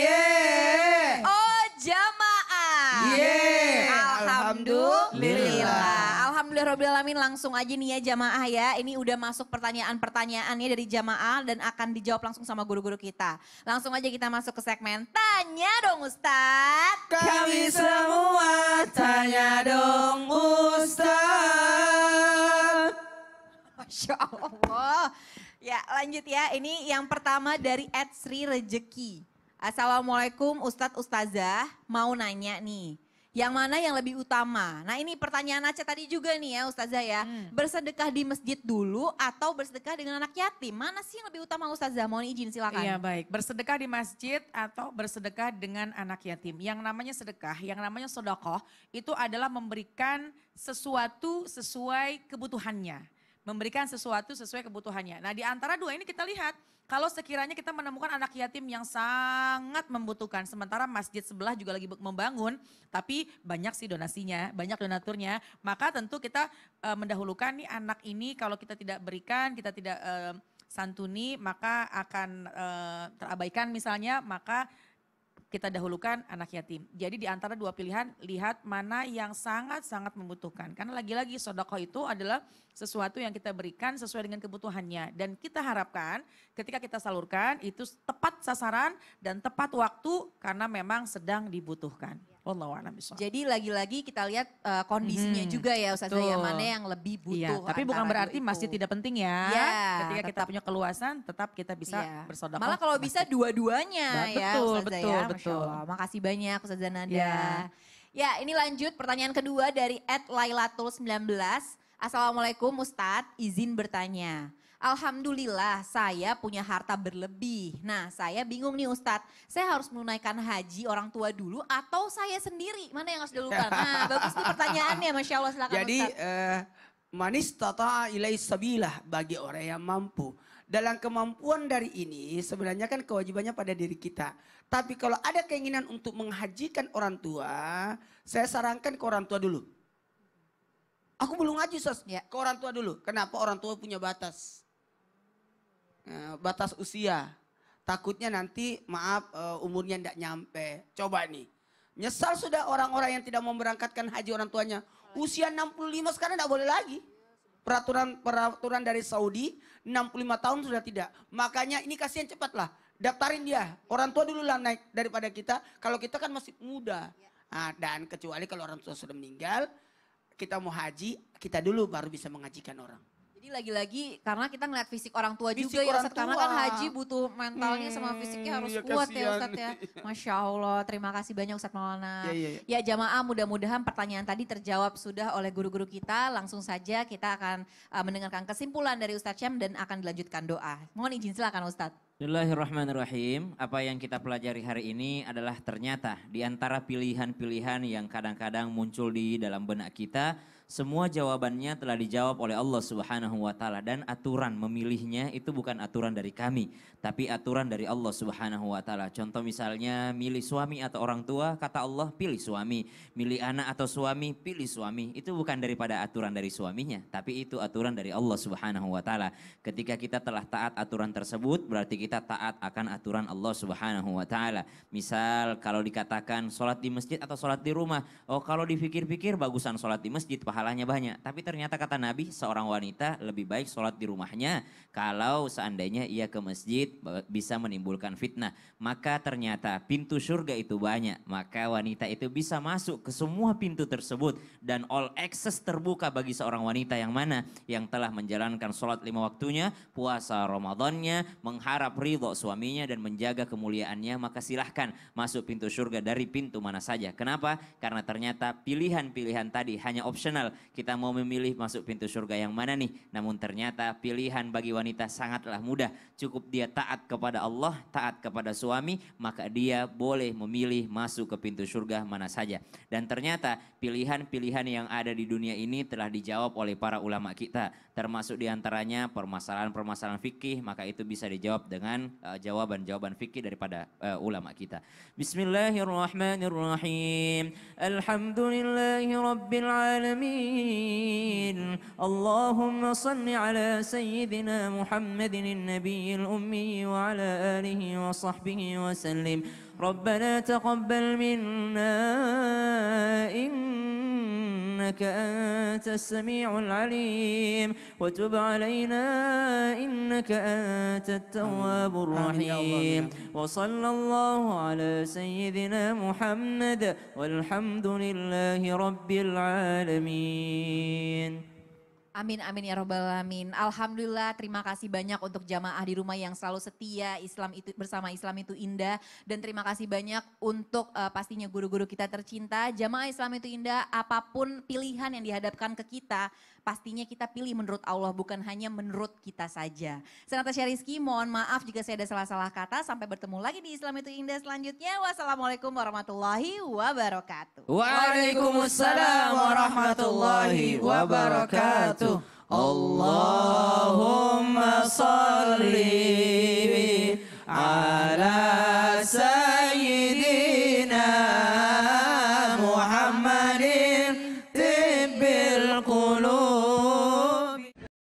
Yeah. Oh, jamaah. Yeah. Alhamdulillah. Alhamdulillahirrahmanirrahim. Langsung aja nih ya jamaah ya. Ini udah masuk pertanyaan-pertanyaannya dari jamaah dan akan dijawab langsung sama guru-guru kita. Langsung aja kita masuk ke segmen Tanya Dong Ustadz. Kami semua tanya dong Ustaz. Masya Allah. Ya lanjut ya, ini yang pertama dari Sri Rejeki. Assalamualaikum Ustadz Ustazah, mau nanya nih. Yang mana yang lebih utama? Nah ini pertanyaan Aca tadi juga nih ya Ustazah ya. Bersedekah di masjid dulu atau bersedekah dengan anak yatim? Mana sih yang lebih utama Ustazah? Mohon izin silakan. Iya baik, bersedekah di masjid atau bersedekah dengan anak yatim. Yang namanya sedekah, yang namanya sedekah itu adalah memberikan sesuatu sesuai kebutuhannya. Memberikan sesuatu sesuai kebutuhannya. Nah di antara dua ini kita lihat, kalau sekiranya kita menemukan anak yatim yang sangat membutuhkan, sementara masjid sebelah juga lagi membangun, tapi banyak sih donasinya, banyak donaturnya, maka tentu kita mendahulukan nih anak ini kalau kita tidak berikan, kita tidak santuni, maka akan terabaikan misalnya, maka kita dahulukan anak yatim. Jadi di antara dua pilihan, lihat mana yang sangat-sangat membutuhkan. Karena lagi-lagi sedekah itu adalah sesuatu yang kita berikan sesuai dengan kebutuhannya. Dan kita harapkan ketika kita salurkan itu tepat sasaran dan tepat waktu karena memang sedang dibutuhkan. Wallahu a'lam bishawab. Jadi lagi-lagi kita lihat kondisinya juga ya Ustazah ya, mana yang lebih butuh. Iya, tapi bukan antara berarti dua itu. masjid tidak penting ya. Iya, Ketika kita tetap. punya keluasan, tetap kita bisa Iya. bersedekah. Malah kalau ke bisa masjid. dua-duanya ya Betul, Ustazah betul, ya. Masya betul. Allah. Makasih banyak Ustazah Nada. Ya. Ya ini lanjut pertanyaan kedua dari @lailatul19. Assalamualaikum Ustadz, izin bertanya. Alhamdulillah saya punya harta berlebih. Nah saya bingung nih Ustadz, saya harus menunaikan haji orang tua dulu atau saya sendiri? Mana yang harus dilakukan? Nah bagus nih pertanyaannya, Masya Allah silakan Jadi Ustadz. manis tata ilai sabilah bagi orang yang mampu. Dalam kemampuan dari ini sebenarnya kan kewajibannya pada diri kita. Tapi kalau ada keinginan untuk menghajikan orang tua, saya sarankan ke orang tua dulu. Aku belum ngaji Sos, Ya. ke orang tua dulu. Kenapa? Orang tua punya batas. Batas usia. Takutnya nanti maaf umurnya tidak nyampe. Coba nih. Nyesal sudah orang-orang yang tidak mau memberangkatkan haji orang tuanya. Usia 65 sekarang tidak boleh lagi. Peraturan dari Saudi 65 tahun sudah tidak. Makanya ini kasihan cepatlah. Daftarin dia. Orang tua dulu lah naik daripada kita. Kalau kita kan masih muda. Nah, dan kecuali kalau orang tua sudah meninggal. Kita mau haji, kita dulu baru bisa mengajikan orang. Jadi lagi-lagi karena kita ngeliat fisik orang tua Fisik juga ya orang Ustadz. Karena tua. kan haji butuh mentalnya sama fisiknya harus ya kuat ya kasihan. Ustadz ya. Masya Allah, terima kasih banyak Ustadz Maulana. Ya. Ya jamaah mudah-mudahan pertanyaan tadi terjawab sudah oleh guru-guru kita. Langsung saja kita akan mendengarkan kesimpulan dari Ustadz Syam dan akan dilanjutkan doa. Mohon izin silakan Ustadz. Bismillahirrahmanirrahim. Apa yang kita pelajari hari ini adalah ternyata di antara pilihan-pilihan yang kadang-kadang muncul di dalam benak kita, semua jawabannya telah dijawab oleh Allah Subhanahu wa taala dan aturan memilihnya itu bukan aturan dari kami, tapi aturan dari Allah Subhanahu wa taala. Contoh misalnya milih suami atau orang tua, kata Allah pilih suami, milih anak atau suami, pilih suami. Itu bukan daripada aturan dari suaminya, tapi itu aturan dari Allah Subhanahu wa taala. Ketika kita telah taat aturan tersebut, berarti kita taat akan aturan Allah Subhanahu wa taala. Misal kalau dikatakan sholat di masjid atau sholat di rumah, oh kalau dipikir-pikir bagusan sholat di masjid, pahalanya banyak. Tapi ternyata kata Nabi, seorang wanita lebih baik sholat di rumahnya kalau seandainya ia ke masjid bisa menimbulkan fitnah. Maka ternyata pintu surga itu banyak. Maka wanita itu bisa masuk ke semua pintu tersebut dan all access terbuka bagi seorang wanita yang mana? Yang telah menjalankan sholat 5 waktunya, puasa Ramadannya, mengharap ridho suaminya dan menjaga kemuliaannya, maka silahkan masuk pintu surga dari pintu mana saja. Kenapa? Karena ternyata pilihan-pilihan tadi hanya opsional. Kita mau memilih masuk pintu surga yang mana nih? Namun ternyata pilihan bagi wanita sangatlah mudah. Cukup dia taat kepada Allah, taat kepada suami, maka dia boleh memilih masuk ke pintu surga mana saja. Dan ternyata pilihan-pilihan yang ada di dunia ini telah dijawab oleh para ulama kita. Termasuk diantaranya permasalahan-permasalahan fikih, maka itu bisa dijawab dengan jawaban-jawaban fikih daripada ulama kita. Bismillahirrahmanirrahim. Alhamdulillahi rabbil alamin. العالمين اللهم صل على سيدنا محمد النبي الأمي وعلى آله وصحبه وسلم ربنا تقبل منا إنك أنت السميع العليم وتب علينا إنك أنت التواب الرحيم وصلى الله على سيدنا محمد والحمد لله رب العالمين. Amin, amin ya robbal alamin. Alhamdulillah, terima kasih banyak untuk jamaah di rumah yang selalu setia. Islam itu bersama Islam itu indah. Dan terima kasih banyak untuk pastinya guru-guru kita tercinta. Jamaah Islam itu indah, apapun pilihan yang dihadapkan ke kita, pastinya kita pilih menurut Allah, bukan hanya menurut kita saja. Saya Natasha Rizky, mohon maaf jika saya ada salah-salah kata. Sampai bertemu lagi di Islam itu indah selanjutnya. Wassalamualaikum warahmatullahi wabarakatuh. Waalaikumsalam warahmatullahi wabarakatuh. Allahumma salli